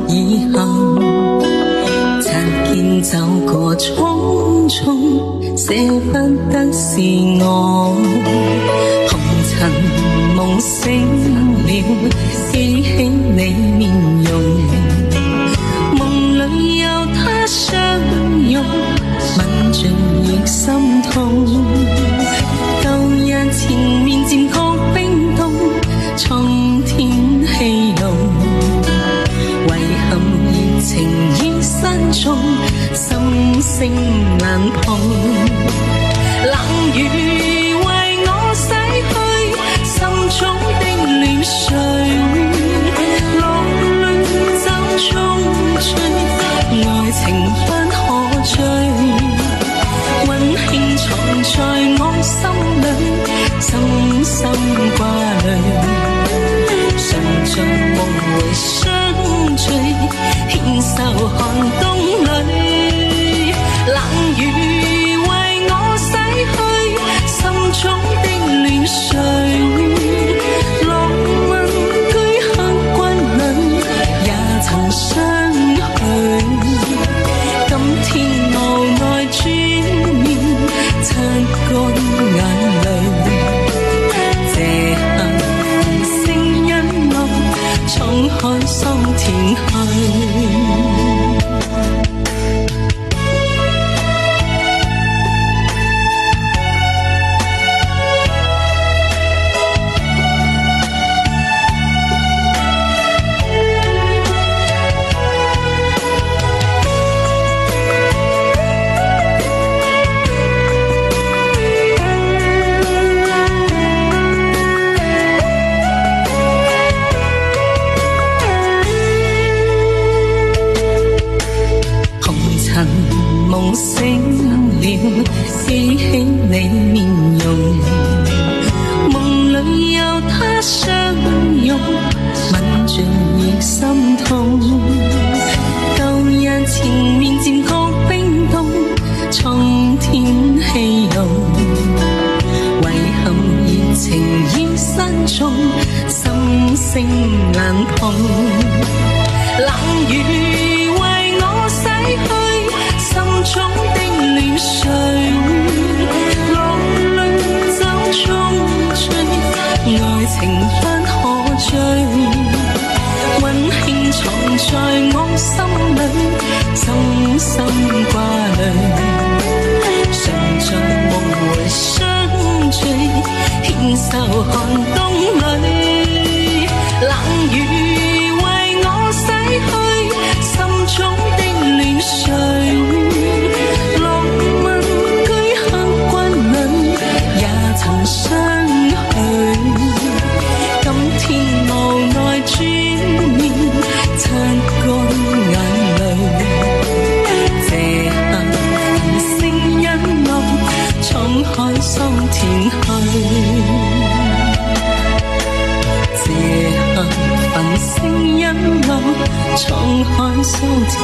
以後，擦肩走過匆匆，捨不得是我。紅塵夢醒了，記起你面容，夢裏有他相擁，吻盡亦心痛。舊日前面漸覺冰凍，蒼天氣濃，遺憾熱情已失蹤，心聲難碰。冷雨為我洗去心中的亂絮，落淚酒中醉，愛情不可追，溫馨藏在我心裏，深深掛慮，常像夢回相聚，牽手寒冬裏。冷雨為我洗去心中的亂絮，落問居刻骨裏，也曾相許。今天無奈轉面，擦乾眼淚，這刻聲音落，滄海桑田去。夢醒了，記起你面容，夢裏有他相擁，吻盡亦心痛。舊日前面漸覺冰凍，蒼天氣濃，遺憾熱情已失蹤，心聲難碰。冷雨為我洗去心中的亂絮，落淚酒中醉，愛情不可追，溫馨藏在我心裏，深深掛慮，常像夢回相聚，牽手寒冬裏。冷雨為我洗去心中的亂絮，落問居刻骨裏，也曾相許。今天無奈轉面，擦乾眼淚，這刻聲音落，滄海桑田去。這刻份聲音落，滄海桑田。